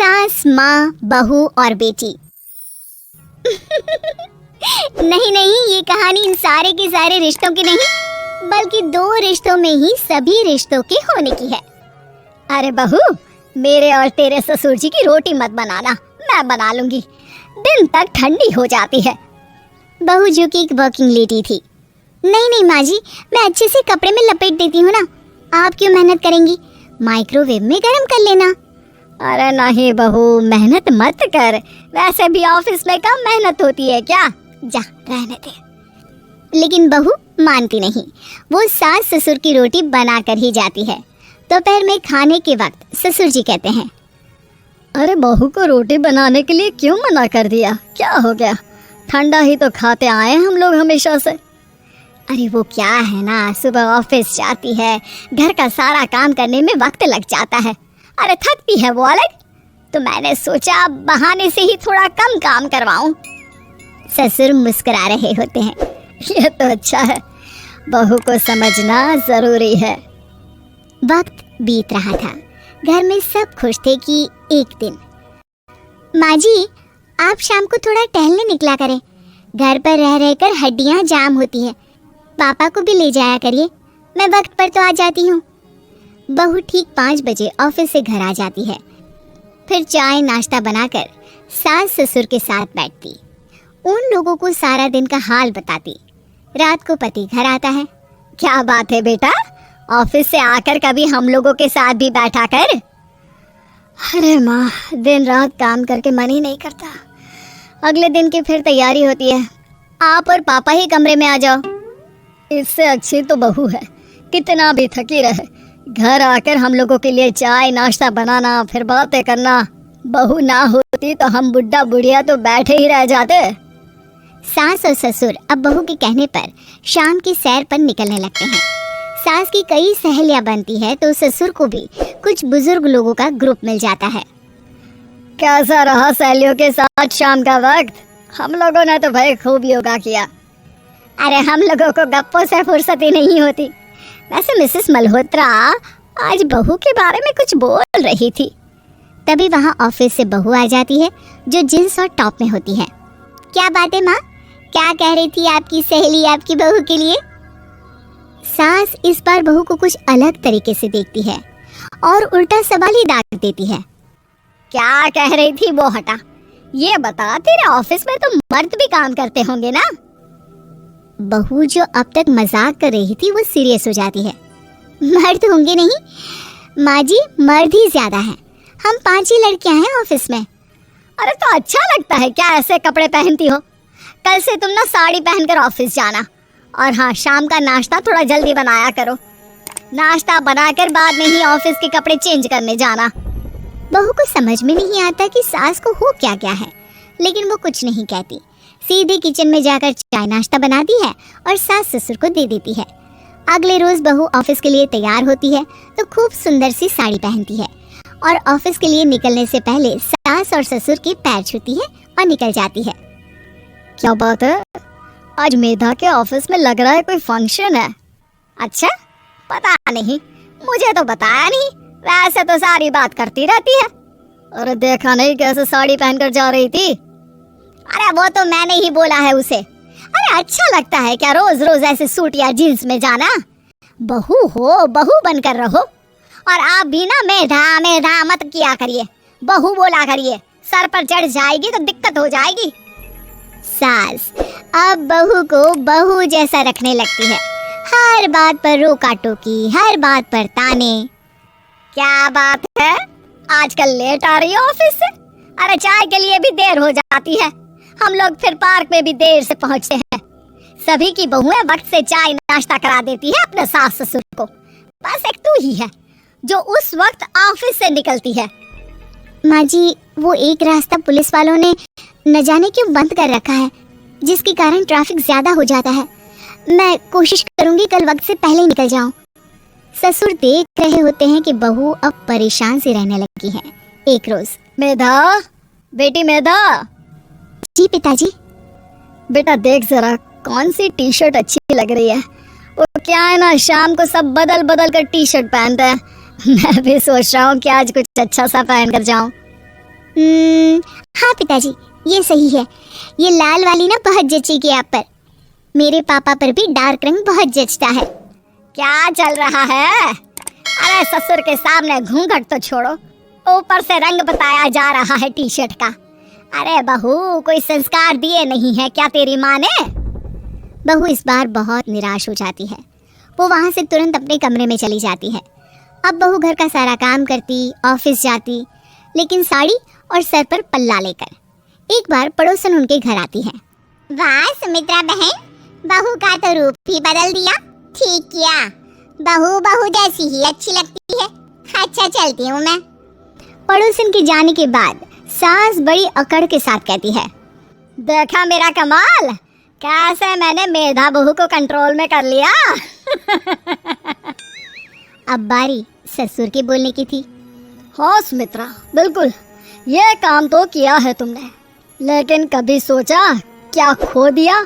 सास, माँ, बहू और बेटी। नहीं नहीं, ये कहानी इन सारे के सारे रिश्तों की नहीं, बल्कि दो रिश्तों में ही सभी रिश्तों के होने की है। अरे बहू, मेरे और तेरे ससुर जी की रोटी मत बनाना, मैं बना लूंगी, दिन तक ठंडी हो जाती है। बहू जो कि एक वर्किंग लेडी थी। नहीं नहीं माँ जी, मैं अच्छे से कपड़े में लपेट देती हूँ ना, आप क्यों मेहनत करेंगी, माइक्रोवेव में गर्म कर लेना। अरे नहीं बहू, मेहनत मत कर, वैसे भी ऑफिस में कम मेहनत होती है क्या, जा रहने दे। लेकिन बहू मानती नहीं, वो सास ससुर की रोटी बना कर ही जाती है। दोपहर में खाने के वक्त ससुर जी कहते हैं, अरे बहू को रोटी बनाने के लिए क्यों मना कर दिया, क्या हो गया, ठंडा ही तो खाते आए हम लोग हमेशा से। अरे वो क्या है ना, सुबह ऑफिस जाती है, घर का सारा काम करने में वक्त लग जाता है, अरे थकती है वो अलग, तो मैंने सोचा बहाने से ही थोड़ा कम काम करवाऊं। ससुर मुस्कुरा रहे होते हैं, ये तो अच्छा है, बहू को समझना जरूरी है। वक्त बीत रहा था, घर में सब खुश थे कि एक दिन, माँ जी आप शाम को थोड़ा टहलने निकला करें, घर पर रह रहकर हड्डियाँ जाम होती हैं, पापा को भी ले जाया करिए, मैं वक्त पर तो आ जाती हूँ। बहू ठीक 5 बजे ऑफिस से घर आ जाती है, फिर चाय नाश्ता बनाकर सास ससुर के साथ बैठती, उन लोगों को सारा दिन का हाल बताती। रात को पति घर आता है, क्या बात है बेटा, ऑफिस से आकर कभी हम लोगों के साथ भी बैठा कर। अरे माँ, दिन रात काम करके मन ही नहीं करता, अगले दिन की फिर तैयारी होती है, आप और पापा ही कमरे में आ जाओ। इससे अच्छी तो बहू है, कितना भी थकी रहे, घर आकर हम लोगों के लिए चाय नाश्ता बनाना, फिर बातें करना। बहू ना होती तो हम बुढ़ा बुढ़िया तो बैठे ही रह जाते। सास और ससुर अब बहू के कहने पर शाम की सैर पर निकलने लगते हैं। सास की कई सहेलियां बनती है तो ससुर को भी कुछ बुजुर्ग लोगों का ग्रुप मिल जाता है। कैसा रहा सहेलियों के साथ शाम का वक्त, हम लोगों ने तो भाई खूब योगा किया। अरे हम लोगों को गप्पों से फुर्सत ही नहीं होती। वैसे मिसेस मल्होत्रा आज बहू के बारे में कुछ बोल रही थी, तभी वहाँ ऑफिस से बहू आ जाती है जो जींस और टॉप में होती है। क्या बात है माँ, क्या कह रही थी आपकी सहेली आपकी बहू के लिए। सास इस बार बहू को कुछ अलग तरीके से देखती है और उल्टा सवाल ही दाग देती है। क्या कह रही थी वो हटा, ये बता तेरे ऑफिस में तो मर्द भी काम करते होंगे ना। बहू जो अब तक मजाक कर रही थी वो सीरियस हो जाती है। मर्द होंगे नहीं माँ जी, मर्द ही ज्यादा हैं, हम 5 ही लड़कियां हैं ऑफिस में। अरे तो अच्छा लगता है क्या ऐसे कपड़े पहनती हो, कल से तुम ना साड़ी पहनकर ऑफिस जाना, और हाँ शाम का नाश्ता थोड़ा जल्दी बनाया करो, नाश्ता बनाकर बाद में ही ऑफिस के कपड़े चेंज करने जाना। बहू को समझ में नहीं आता कि सास को हो क्या क्या है, लेकिन वो कुछ नहीं कहती, सीधे किचन में जाकर चाय नाश्ता बनाती है और सास ससुर को दे देती है। अगले रोज बहू ऑफिस के लिए तैयार होती है तो खूब सुंदर सी साड़ी पहनती है और ऑफिस के लिए निकलने से पहले सास और ससुर के पैर छूती है और निकल जाती है। क्या बात है, आज मेधा के ऑफिस में लग रहा है कोई फंक्शन है। अच्छा, पता नहीं, मुझे तो बताया नहीं, वैसे तो सारी बात करती रहती है। अरे देखा नहीं कैसे साड़ी पहनकर जा रही थी। अरे वो तो मैंने ही बोला है उसे। अरे अच्छा लगता है क्या रोज रोज ऐसे सूट या जींस में जाना, बहू हो बहू बनकर रहो, और आप भी ना मेधा मेधा मत किया करिए, बहू बोला करिए, सर पर चढ़ जाएगी तो दिक्कत हो जाएगी। सास अब बहू को बहू जैसा रखने लगती है, हर बात पर रोका टोकी, हर बात पर ताने। क्या बात है, आजकल लेट आ रही है ऑफिस से। अरे चाय के लिए भी देर हो जाती है, हम लोग फिर पार्क में भी देर से पहुंचते हैं। सभी की बहुएं वक्त से चाय नाश्ता करा देती है अपने सास ससुर को, बस एक तू ही है जो उस वक्त ऑफिस से निकलती है। माँ जी, वो एक रास्ता पुलिस वालों ने न जाने क्यों बंद कर रखा है, जिसके कारण ट्रैफिक ज्यादा हो जाता है, मैं कोशिश करूंगी कल वक्त से पहले निकल जाऊं। ससुर देख रहे होते हैं कि बहू अब परेशान सी रहने लगी है। एक रोज, मेधा, बेटी मेधा। जी पिताजी। बेटा देख जरा कौन सी टी शर्ट अच्छी लग रही है। वो क्या है ना, शाम को सब बदल बदल कर टी शर्ट पहनते हैं, मैं भी सोच रहा हूँ कि आज कुछ अच्छा सा पहन कर जाऊँ। हाँ पिताजी, ये सही है। ये लाल वाली ना बहुत जचेगी आप पर। मेरे पापा पर भी डार्क रंग बहुत जचता है। क्या चल रहा है? अरे ससुर के सामने घूंघट तो छोड़ो, ऊपर से रंग बताया जा रहा है टी शर्ट का। अरे बहू, कोई संस्कार दिए नहीं है क्या तेरी माँ ने? बहू इस बार बहुत निराश हो जाती है। वो वहाँ से तुरंत अपने कमरे में चली जाती है। अब बहू घर का सारा काम करती, ऑफिस जाती, लेकिन साड़ी और सर पर पल्ला लेकर। एक बार पड़ोसन उनके घर आती है। वाह सुमित्रा बहन, बहू का तो रूप ही बदल दिया। ठीक किया, बहू बहू जैसी ही अच्छी लगती है। अच्छा चलती हूँ मैं। पड़ोसन के जाने के बाद सास बड़ी अकड़ के साथ कहती है, देखा मेरा कमाल, कैसे मैंने मेधा बहू को कंट्रोल में कर लिया। अब बारी ससुर के बोलने की थी। हाँ सुमित्रा, बिल्कुल, ये काम तो किया है तुमने, लेकिन कभी सोचा क्या खो दिया?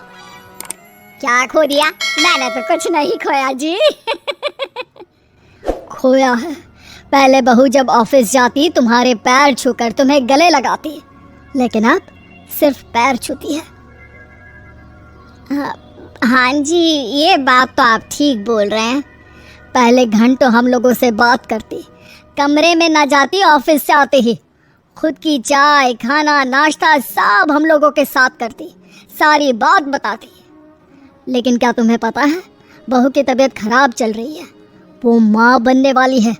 क्या खो दिया? मैंने तो कुछ नहीं खोया जी। खोया है, पहले बहू जब ऑफिस जाती तुम्हारे पैर छूकर तुम्हें गले लगाती, लेकिन अब सिर्फ पैर छूती है। हाँ जी, ये बात तो आप ठीक बोल रहे हैं। पहले घंटों हम लोगों से बात करती, कमरे में ना जाती, ऑफिस से आते ही खुद की चाय, खाना, नाश्ता सब हम लोगों के साथ करती, सारी बात बताती। लेकिन क्या तुम्हें पता है, बहू की तबीयत खराब चल रही है, वो माँ बनने वाली है।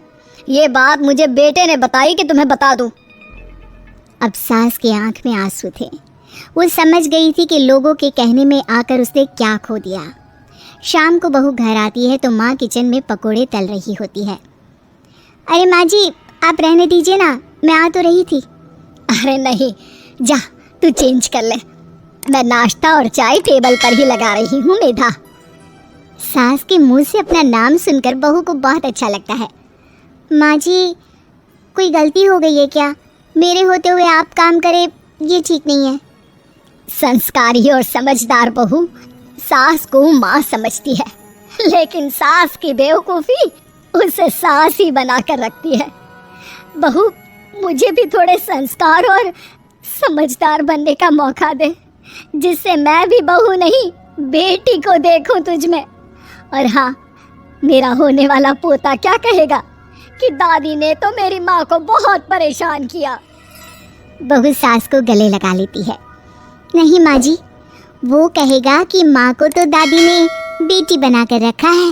ये बात मुझे बेटे ने बताई कि तुम्हें बता दूं। अब सास की आंख में आंसू थे। वो समझ गई थी कि लोगों के कहने में आकर उसने क्या खो दिया। शाम को बहू घर आती है तो माँ किचन में पकोड़े तल रही होती है। अरे माँ जी, आप रहने दीजिए ना, मैं आ तो रही थी। अरे नहीं, जा तू चेंज कर ले, मैं नाश्ता और चाय टेबल पर ही लगा रही हूँ मेधा। सास के मुंह से अपना नाम सुनकर बहू को बहुत अच्छा लगता है। माँ जी, कोई गलती हो गई है क्या? मेरे होते हुए आप काम करें, ये ठीक नहीं है। संस्कारी और समझदार बहू सास को माँ समझती है, लेकिन सास की बेवकूफ़ी उसे सास ही बना कर रखती है। बहू, मुझे भी थोड़े संस्कार और समझदार बनने का मौका दे, जिससे मैं भी बहू नहीं बेटी को देखूं तुझ में। और हाँ, मेरा होने वाला पोता क्या कहेगा कि दादी ने तो मेरी माँ को बहुत परेशान किया। बहू सास को गले लगा लेती है। नहीं माँ जी, वो कहेगा कि माँ को तो दादी ने बेटी बना कर रखा है।